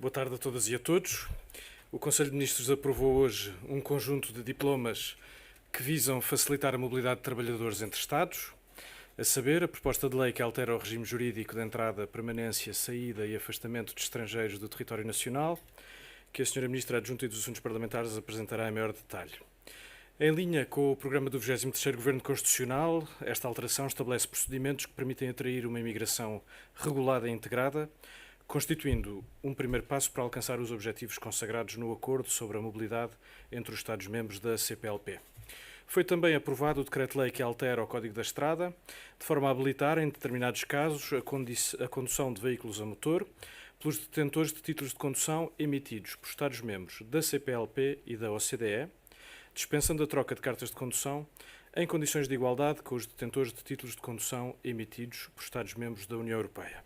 Boa tarde a todas e a todos. O Conselho de Ministros aprovou hoje um conjunto de diplomas que visam facilitar a mobilidade de trabalhadores entre Estados, a saber, a proposta de lei que altera o regime jurídico de entrada, permanência, saída e afastamento de estrangeiros do território nacional, que a Sra. Ministra Adjunta e dos Assuntos Parlamentares apresentará em maior detalhe. Em linha com o programa do 23º Governo Constitucional, esta alteração estabelece procedimentos que permitem atrair uma imigração regulada e integrada, constituindo um primeiro passo para alcançar os objetivos consagrados no Acordo sobre a Mobilidade entre os Estados-membros da CPLP. Foi também aprovado o Decreto-Lei que altera o Código da Estrada, de forma a habilitar, em determinados casos, a condução de veículos a motor pelos detentores de títulos de condução emitidos por Estados-membros da CPLP e da OCDE, dispensando a troca de cartas de condução em condições de igualdade com os detentores de títulos de condução emitidos por Estados-membros da União Europeia.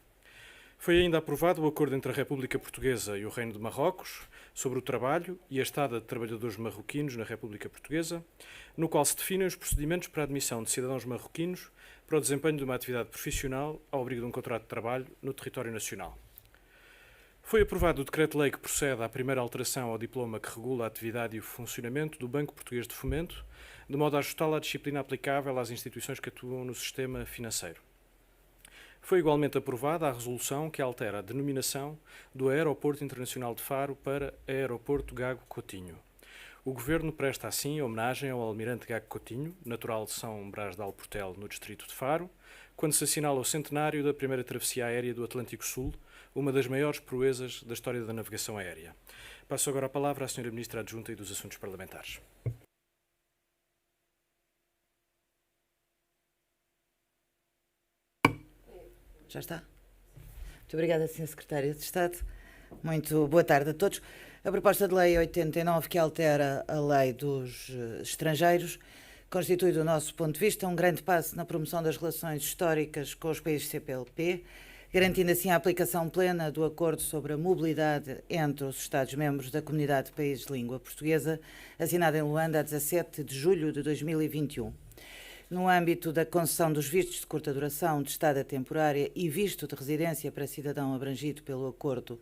Foi ainda aprovado o acordo entre a República Portuguesa e o Reino de Marrocos sobre o trabalho e a estada de trabalhadores marroquinos na República Portuguesa, no qual se definem os procedimentos para a admissão de cidadãos marroquinos para o desempenho de uma atividade profissional ao abrigo de um contrato de trabalho no território nacional. Foi aprovado o Decreto-Lei que procede à primeira alteração ao diploma que regula a atividade e o funcionamento do Banco Português de Fomento, de modo a ajustá-lo à disciplina aplicável às instituições que atuam no sistema financeiro. Foi igualmente aprovada a resolução que altera a denominação do Aeroporto Internacional de Faro para Aeroporto Gago Coutinho. O Governo presta assim homenagem ao almirante Gago Coutinho, natural de São Brás de Alportel, no distrito de Faro, quando se assinala o centenário da primeira travessia aérea do Atlântico Sul, uma das maiores proezas da história da navegação aérea. Passo agora a palavra à Sra. Ministra Adjunta e dos Assuntos Parlamentares. Já está? Muito obrigada, Sr. Secretário de Estado. Muito boa tarde a todos. A proposta de lei 89, que altera a lei dos estrangeiros, constitui, do nosso ponto de vista, um grande passo na promoção das relações históricas com os países CPLP, garantindo assim a aplicação plena do Acordo sobre a Mobilidade entre os Estados-membros da Comunidade de Países de Língua Portuguesa, assinado em Luanda a 17 de julho de 2021. No âmbito da concessão dos vistos de curta duração, de estada temporária e visto de residência para cidadão abrangido pelo acordo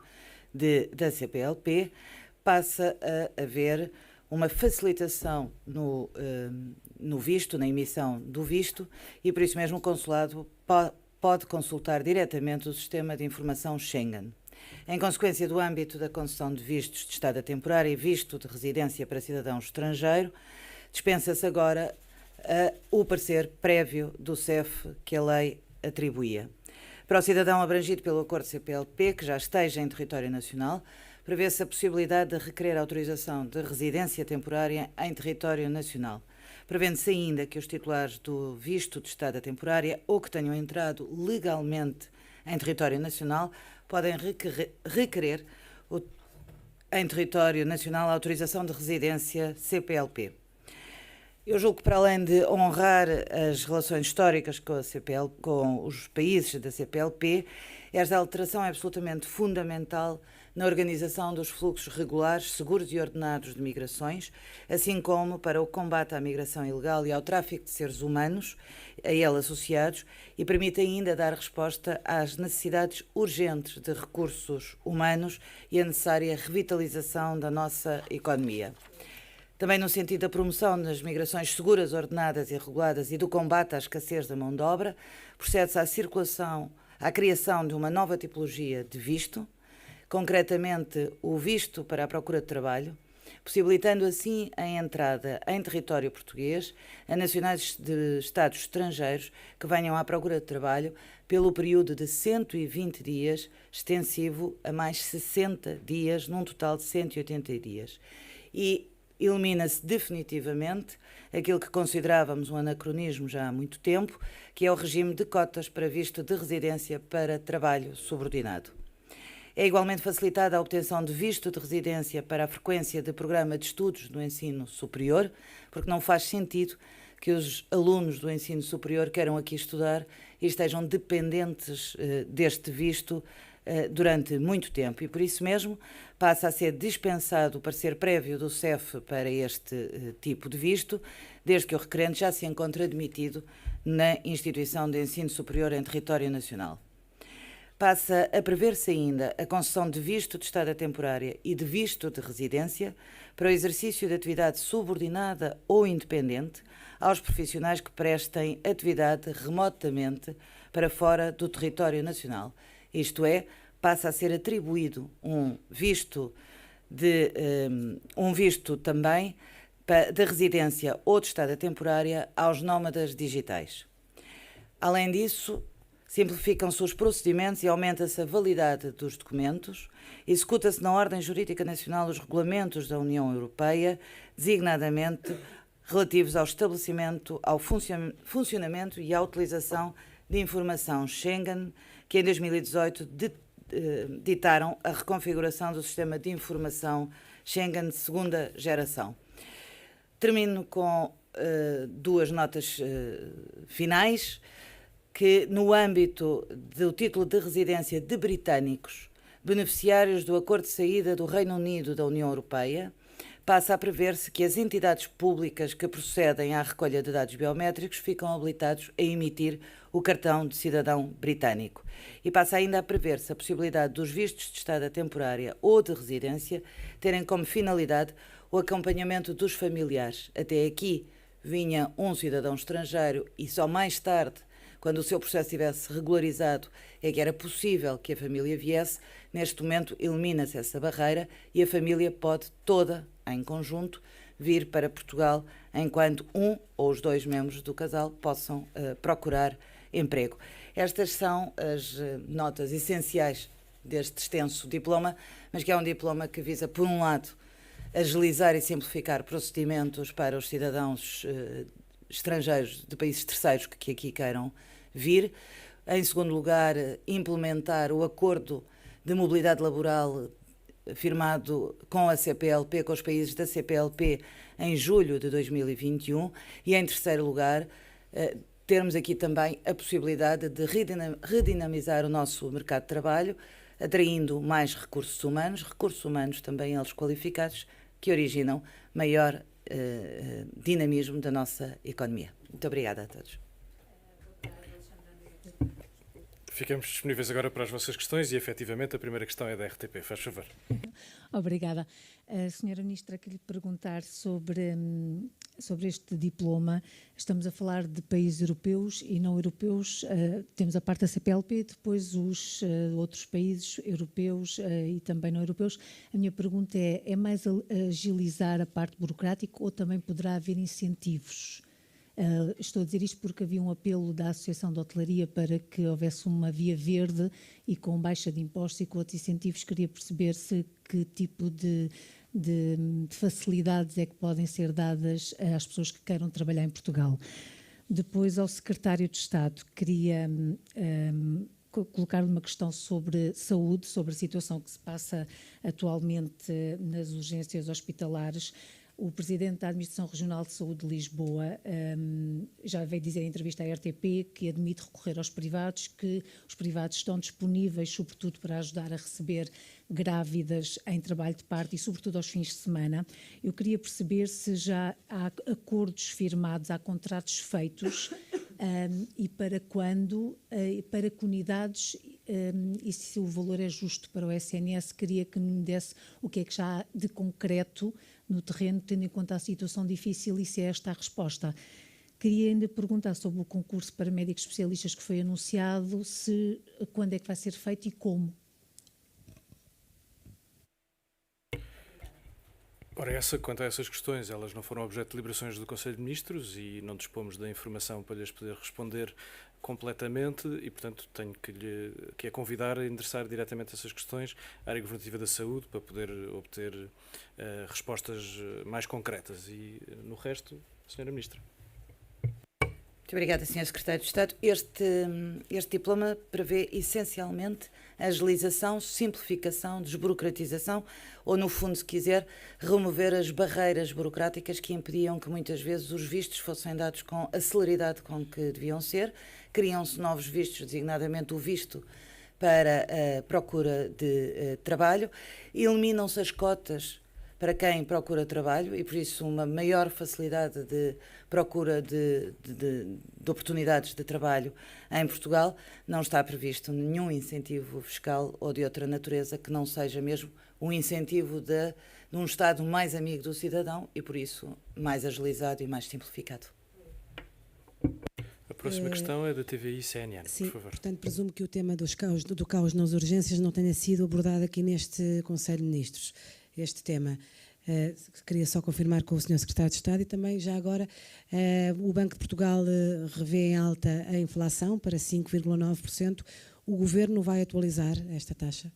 da CPLP, passa a haver uma facilitação no visto, na emissão do visto, e por isso mesmo o consulado pode consultar diretamente o sistema de informação Schengen. Em consequência do âmbito da concessão de vistos de estada temporária e visto de residência para cidadão estrangeiro, dispensa-se agora o parecer prévio do CEF que a lei atribuía. Para o cidadão abrangido pelo acordo CPLP, que já esteja em território nacional, prevê-se a possibilidade de requerer autorização de residência temporária em território nacional. Prevendo-se ainda que os titulares do visto de estada temporária ou que tenham entrado legalmente em território nacional podem requerer em território nacional a autorização de residência CPLP. Eu julgo que, para além de honrar as relações históricas com os países da CPLP, esta alteração é absolutamente fundamental na organização dos fluxos regulares, seguros e ordenados de migrações, assim como para o combate à migração ilegal e ao tráfico de seres humanos, a ele associados, e permite ainda dar resposta às necessidades urgentes de recursos humanos e a necessária revitalização da nossa economia. Também no sentido da promoção das migrações seguras, ordenadas e reguladas e do combate à escassez da mão de obra, procede-se à criação de uma nova tipologia de visto, concretamente o visto para a procura de trabalho, possibilitando assim a entrada em território português a nacionais de Estados estrangeiros que venham à procura de trabalho pelo período de 120 dias, extensivo a mais 60 dias, num total de 180 dias. E elimina-se definitivamente aquilo que considerávamos um anacronismo já há muito tempo, que é o regime de cotas para visto de residência para trabalho subordinado. É igualmente facilitada a obtenção de visto de residência para a frequência de programa de estudos do ensino superior, porque não faz sentido que os alunos do ensino superior queiram aqui estudar e estejam dependentes deste visto durante muito tempo, e por isso mesmo passa a ser dispensado o parecer prévio do CEF para este tipo de visto, desde que o requerente já se encontre admitido na instituição de ensino superior em território nacional. passa a prever-se ainda a concessão de visto de estada temporária e de visto de residência para o exercício de atividade subordinada ou independente aos profissionais que prestem atividade remotamente para fora do território nacional. Isto é, passa a ser atribuído um visto também de residência ou de estada temporária aos nómadas digitais. Além disso, simplificam-se os procedimentos e aumenta-se a validade dos documentos, executa-se na ordem jurídica nacional os regulamentos da União Europeia, designadamente relativos ao estabelecimento, ao funcionamento e à utilização de informação Schengen, que em 2018 ditaram a reconfiguração do sistema de informação Schengen de segunda geração. Termino com duas notas finais, que no âmbito do título de residência de britânicos, beneficiários do acordo de saída do Reino Unido da União Europeia, passa a prever-se que as entidades públicas que procedem à recolha de dados biométricos ficam habilitados a emitir o cartão de cidadão britânico. E passa ainda a prever-se a possibilidade dos vistos de estada temporária ou de residência terem como finalidade o acompanhamento dos familiares. Até aqui vinha um cidadão estrangeiro e só mais tarde, quando o seu processo estivesse regularizado, é que era possível que a família viesse. Neste momento elimina-se essa barreira e a família pode toda, em conjunto, vir para Portugal enquanto um ou os dois membros do casal possam procurar emprego. Estas são as notas essenciais deste extenso diploma, mas que é um diploma que visa, por um lado, agilizar e simplificar procedimentos para os cidadãos estrangeiros de países terceiros que aqui queiram vir. Em segundo lugar, implementar o acordo de mobilidade laboral firmado com a CPLP, com os países da CPLP, em julho de 2021. E, em terceiro lugar, termos aqui também a possibilidade de redinamizar o nosso mercado de trabalho, atraindo mais recursos humanos também eles qualificados, que originam maior dinamismo da nossa economia. Muito obrigada a todos. Ficamos disponíveis agora para as vossas questões e, efetivamente, a primeira questão é da RTP. Faz favor. Obrigada. Senhora Ministra, queria perguntar sobre este diploma. Estamos a falar de países europeus e não europeus. Temos a parte da CPLP, depois os outros países europeus e também não europeus. A minha pergunta é mais agilizar a parte burocrática ou também poderá haver incentivos? Estou a dizer isto porque havia um apelo da Associação de Hotelaria para que houvesse uma via verde e com baixa de impostos e com outros incentivos. Queria perceber que tipo de facilidades é que podem ser dadas às pessoas que queiram trabalhar em Portugal. Depois, ao Secretário de Estado, queria colocar uma questão sobre saúde, sobre a situação que se passa atualmente nas urgências hospitalares. O Presidente da Administração Regional de Saúde de Lisboa já veio dizer em entrevista à RTP que admite recorrer aos privados, que os privados estão disponíveis, sobretudo, para ajudar a receber grávidas em trabalho de parto e, sobretudo, aos fins de semana. Eu queria perceber se já há acordos firmados, há contratos feitos e para quando, para que unidades e se o valor é justo para o SNS. Queria que me desse o que é que já há de concreto no terreno, tendo em conta a situação difícil e se é esta a resposta. Queria ainda perguntar sobre o concurso para médicos especialistas que foi anunciado, quando é que vai ser feito e como. Ora, quanto a essas questões, elas não foram objeto de deliberações do Conselho de Ministros e não dispomos da informação para lhes poder responder completamente e, portanto, tenho que a convidar a endereçar diretamente essas questões à área governativa da saúde para poder obter respostas mais concretas. E, no resto, Sra. Ministra. Muito obrigada, Sr. Secretário de Estado. Este diploma prevê essencialmente a agilização, simplificação, desburocratização ou, no fundo, se quiser, remover as barreiras burocráticas que impediam que muitas vezes os vistos fossem dados com a celeridade com que deviam ser. Criam-se novos vistos, designadamente o visto para a procura de trabalho. Eliminam-se as cotas para quem procura trabalho e, por isso, uma maior facilidade de procura de oportunidades de trabalho em Portugal. Não está previsto nenhum incentivo fiscal ou de outra natureza que não seja mesmo um incentivo de um Estado mais amigo do cidadão e, por isso, mais agilizado e mais simplificado. A próxima questão é da TVI CNN, sim, por favor. portanto, presumo que o tema do caos nas urgências não tenha sido abordado aqui neste Conselho de Ministros. Este tema. Queria só confirmar com o Sr. Secretário de Estado e também, já agora, o Banco de Portugal revê em alta a inflação para 5,9%. O Governo vai atualizar esta taxa?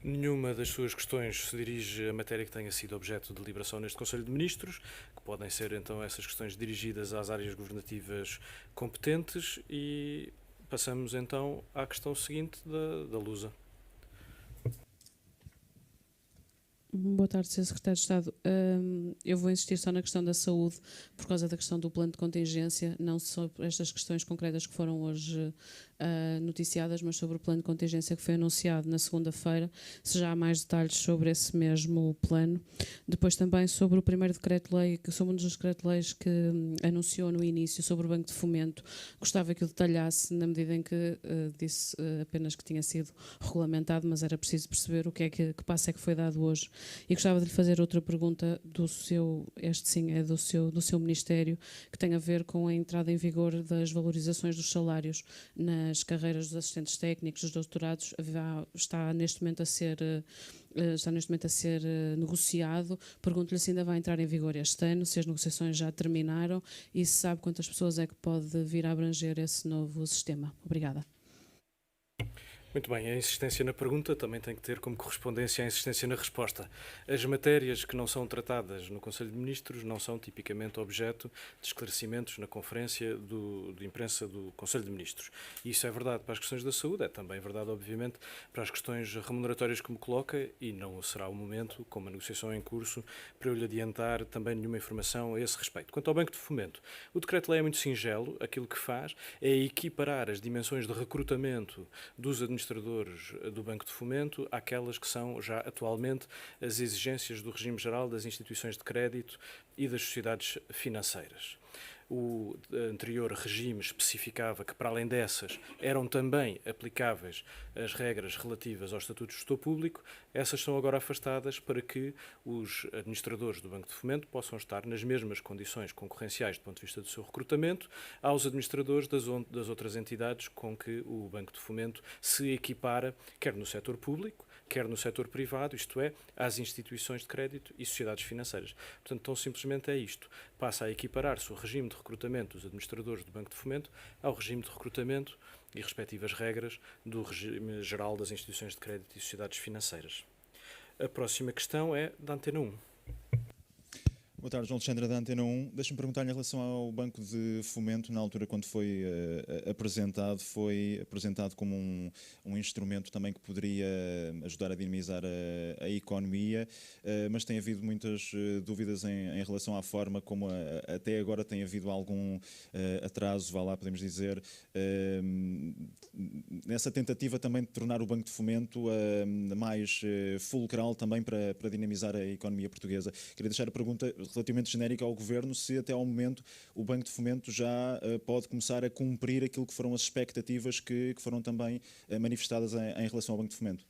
Nenhuma das suas questões se dirige à matéria que tenha sido objeto de deliberação neste Conselho de Ministros, que podem ser então essas questões dirigidas às áreas governativas competentes, e passamos então à questão seguinte da Lusa. Boa tarde, Sr. Secretário de Estado. Eu vou insistir só na questão da saúde, por causa da questão do plano de contingência, não sobre estas questões concretas que foram hoje noticiadas, mas sobre o plano de contingência que foi anunciado na segunda-feira, se já há mais detalhes sobre esse mesmo plano. Depois também sobre o primeiro decreto-lei, que sobre um dos decretos-leis que anunciou no início sobre o Banco de Fomento. Gostava que o detalhasse, na medida em que disse apenas que tinha sido regulamentado, mas era preciso perceber o que é que passo é que foi dado hoje. E gostava de lhe fazer outra pergunta do seu, este sim é do seu Ministério, que tem a ver com a entrada em vigor das valorizações dos salários nas carreiras dos assistentes técnicos, dos doutorados. Está neste momento a ser negociado. Pergunto-lhe se ainda vai entrar em vigor este ano, se as negociações já terminaram e se sabe quantas pessoas é que pode vir a abranger esse novo sistema. Obrigada. Muito bem, a insistência na pergunta também tem que ter como correspondência a insistência na resposta. As matérias que não são tratadas no Conselho de Ministros não são tipicamente objeto de esclarecimentos na conferência de imprensa do Conselho de Ministros. E isso é verdade para as questões da saúde, é também verdade, obviamente, para as questões remuneratórias que me coloca, e não será o momento, com uma negociação em curso, para eu lhe adiantar também nenhuma informação a esse respeito. Quanto ao Banco de Fomento, o decreto-lei é muito singelo. Aquilo que faz é equiparar as dimensões de recrutamento dos administradores do Banco de Fomento àquelas que são já atualmente as exigências do regime geral das instituições de crédito e das sociedades financeiras. O anterior regime especificava que, para além dessas, eram também aplicáveis as regras relativas aos estatutos do gestor público. Essas são agora afastadas para que os administradores do Banco de Fomento possam estar nas mesmas condições concorrenciais do ponto de vista do seu recrutamento aos administradores das outras entidades com que o Banco de Fomento se equipara, quer no setor público, quer no setor privado, isto é, às instituições de crédito e sociedades financeiras. Portanto, tão simplesmente é isto. Passa a equiparar-se o regime de recrutamento dos administradores do Banco de Fomento ao regime de recrutamento e respectivas regras do regime geral das instituições de crédito e sociedades financeiras. A próxima questão é da Antena 1. Boa tarde, João Alexandre da Antena 1. Deixa-me perguntar-lhe em relação ao Banco de Fomento. Na altura, quando foi apresentado como um instrumento também que poderia ajudar a dinamizar a economia, mas tem havido muitas dúvidas em relação à forma como até agora tem havido algum atraso, vá lá, podemos dizer, nessa tentativa também de tornar o Banco de Fomento mais fulcral também para dinamizar a economia portuguesa. Queria deixar a pergunta relativamente genérica ao Governo, se até ao momento o Banco de Fomento já pode começar a cumprir aquilo que foram as expectativas que foram também manifestadas em relação ao Banco de Fomento.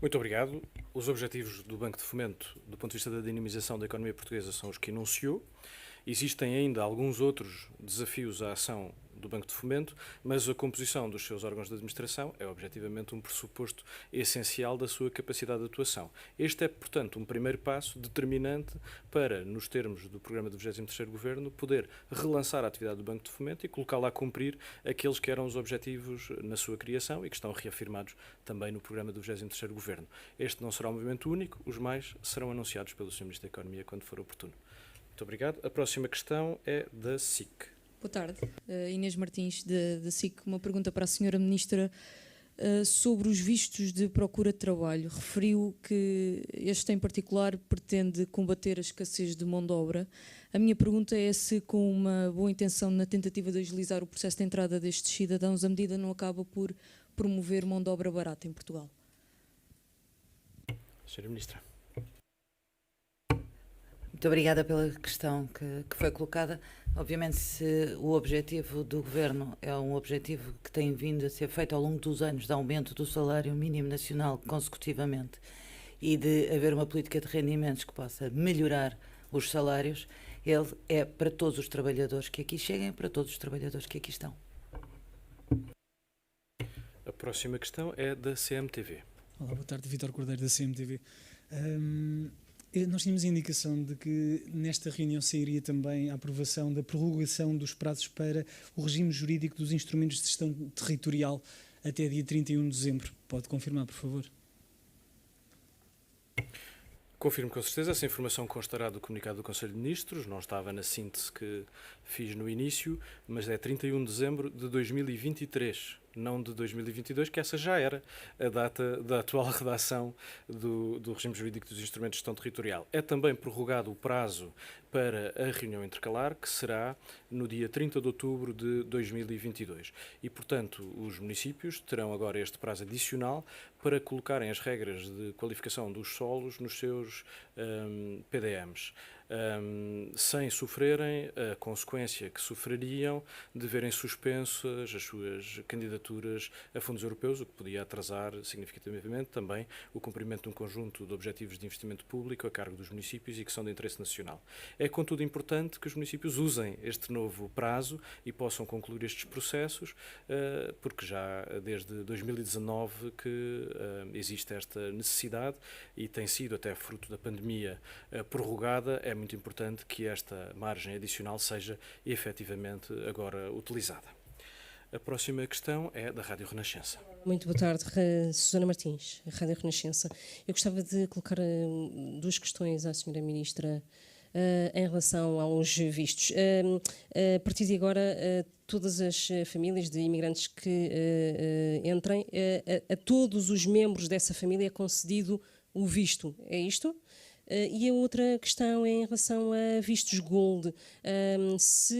Muito obrigado. Os objetivos do Banco de Fomento, do ponto de vista da dinamização da economia portuguesa, são os que enunciou. Existem ainda alguns outros desafios à ação do Banco de Fomento, mas a composição dos seus órgãos de administração é objetivamente um pressuposto essencial da sua capacidade de atuação. Este é, portanto, um primeiro passo determinante para, nos termos do programa do 23º Governo, poder relançar a atividade do Banco de Fomento e colocá-la a cumprir aqueles que eram os objetivos na sua criação e que estão reafirmados também no programa do 23º Governo. Este não será um movimento único, os mais serão anunciados pelo Sr. Ministro da Economia quando for oportuno. Muito obrigado. A próxima questão é da SIC. Boa tarde, Inês Martins, da SIC. Uma pergunta para a Sra. Ministra sobre os vistos de procura de trabalho. Referiu que este em particular pretende combater a escassez de mão de obra. A minha pergunta é se, com uma boa intenção na tentativa de agilizar o processo de entrada destes cidadãos, a medida não acaba por promover mão de obra barata em Portugal. Senhora Ministra. Muito obrigada pela questão que foi colocada. Obviamente, se o objetivo do Governo é um objetivo que tem vindo a ser feito ao longo dos anos de aumento do salário mínimo nacional consecutivamente e de haver uma política de rendimentos que possa melhorar os salários, ele é para todos os trabalhadores que aqui cheguem, para todos os trabalhadores que aqui estão. A próxima questão é da CMTV. Olá, boa tarde, Vítor Cordeiro da CMTV. Nós tínhamos a indicação de que nesta reunião sairia também a aprovação da prorrogação dos prazos para o regime jurídico dos instrumentos de gestão territorial até dia 31 de dezembro. Pode confirmar, por favor? Confirmo com certeza, essa informação constará do comunicado do Conselho de Ministros, não estava na síntese que fiz no início, mas é 31 de dezembro de 2023, não de 2022, que essa já era a data da atual redação do regime jurídico dos instrumentos de gestão territorial. É também prorrogado o prazo para a reunião intercalar, que será no dia 30 de outubro de 2022. E, portanto, os municípios terão agora este prazo adicional para colocarem as regras de qualificação dos solos nos seus PDMs. Sem sofrerem a consequência que sofreriam de verem suspensas as suas candidaturas a fundos europeus, o que podia atrasar significativamente também o cumprimento de um conjunto de objetivos de investimento público a cargo dos municípios e que são de interesse nacional. É, contudo, importante que os municípios usem este novo prazo e possam concluir estes processos, porque já desde 2019 que existe esta necessidade e tem sido, até fruto da pandemia, prorrogada. É muito importante que esta margem adicional seja efetivamente agora utilizada. A próxima questão é da Rádio Renascença. Muito boa tarde, Susana Martins, Rádio Renascença. Eu gostava de colocar duas questões à Senhora Ministra em relação aos vistos. A partir de agora, todas as famílias de imigrantes que entrem, a todos os membros dessa família é concedido o visto. É isto? E a outra questão é em relação a vistos Gold. Se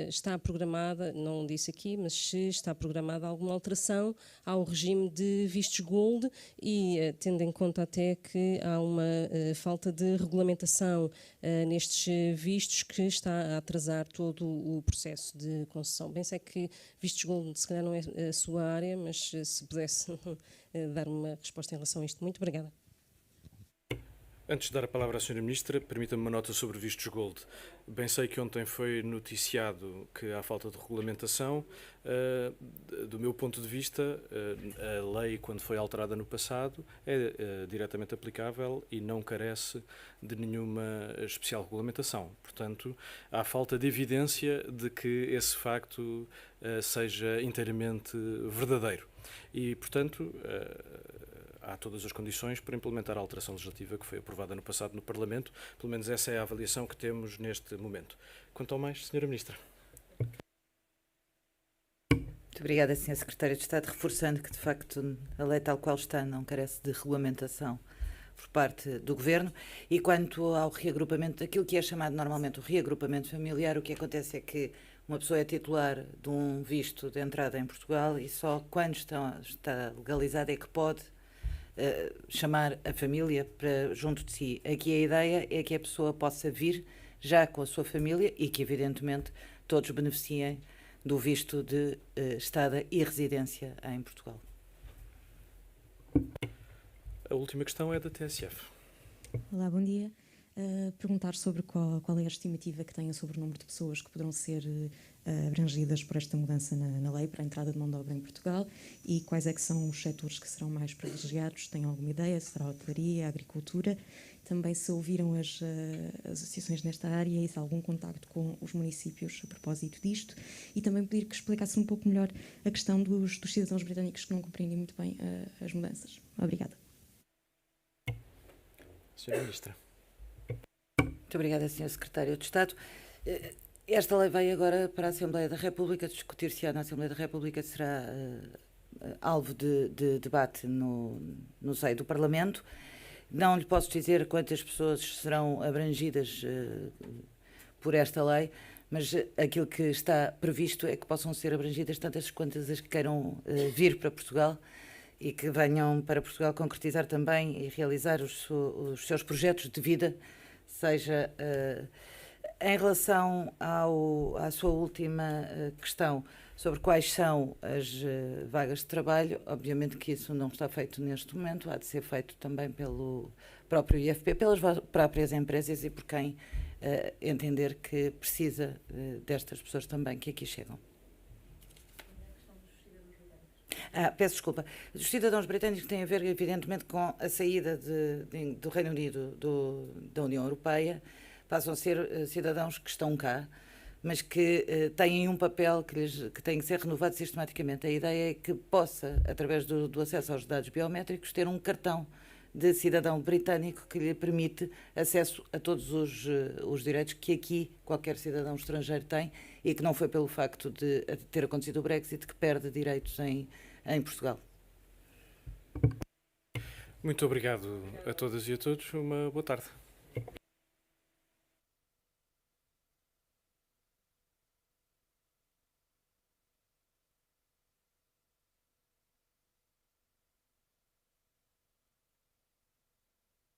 está programada, não disse aqui, mas se está programada alguma alteração ao regime de vistos Gold e tendo em conta até que há uma falta de regulamentação nestes vistos que está a atrasar todo o processo de concessão. Bem, sei que vistos Gold se calhar não é a sua área, mas se pudesse dar uma resposta em relação a isto. Muito obrigada. Antes de dar a palavra à Sra. Ministra, permita-me uma nota sobre vistos Gold. Bem sei que ontem foi noticiado que há falta de regulamentação. Do meu ponto de vista, a lei, quando foi alterada no passado, é diretamente aplicável e não carece de nenhuma especial regulamentação. Portanto, há falta de evidência de que esse facto seja inteiramente verdadeiro. E, portanto, há todas as condições para implementar a alteração legislativa que foi aprovada no passado no Parlamento. Pelo menos essa é a avaliação que temos neste momento. Quanto ao mais, Sra. Ministra. Muito obrigada, Sr. Secretário de Estado, reforçando que, de facto, a lei tal qual está não carece de regulamentação por parte do Governo. E quanto ao reagrupamento, aquilo que é chamado normalmente o reagrupamento familiar, o que acontece é que uma pessoa é titular de um visto de entrada em Portugal e só quando está legalizada é que pode chamar a família para junto de si. Aqui a ideia é que a pessoa possa vir já com a sua família e que, evidentemente, todos beneficiem do visto de estada e residência em Portugal. A última questão é da TSF. Olá, bom dia. Perguntar sobre qual é a estimativa que tenha sobre o número de pessoas que poderão ser abrangidas por esta mudança na lei para a entrada de mão de obra em Portugal e quais é que são os setores que serão mais privilegiados. Tem alguma ideia? Se será a hotelaria, a agricultura? Também se ouviram as associações nesta área e se há algum contacto com os municípios a propósito disto, e também pedir que explicasse um pouco melhor a questão dos cidadãos britânicos que não compreendem muito bem as mudanças. Obrigada. Sra. Ministra. Muito obrigada, Sr. Secretário de Estado. Esta lei vai agora para a Assembleia da República, discutir-se-á na Assembleia da República, será alvo de debate no seio do Parlamento. Não lhe posso dizer quantas pessoas serão abrangidas por esta lei, mas aquilo que está previsto é que possam ser abrangidas tantas quantas as que queiram vir para Portugal e que venham para Portugal concretizar também e realizar os seus projetos de vida, seja em relação à sua última questão sobre quais são as vagas de trabalho. Obviamente que isso não está feito neste momento, há de ser feito também pelo próprio IFP, pelas próprias empresas e por quem entender que precisa destas pessoas também que aqui chegam. Peço desculpa. Os cidadãos britânicos têm a ver, evidentemente, com a saída do Reino Unido da União Europeia. Passam a ser cidadãos que estão cá, mas que têm um papel que tem que ser renovado sistematicamente. A ideia é que possa, através do acesso aos dados biométricos, ter um cartão de cidadão britânico que lhe permite acesso a todos os direitos que aqui qualquer cidadão estrangeiro tem e que não foi pelo facto de ter acontecido o Brexit que perde direitos em Portugal. Muito obrigado a todas e a todos. Uma boa tarde.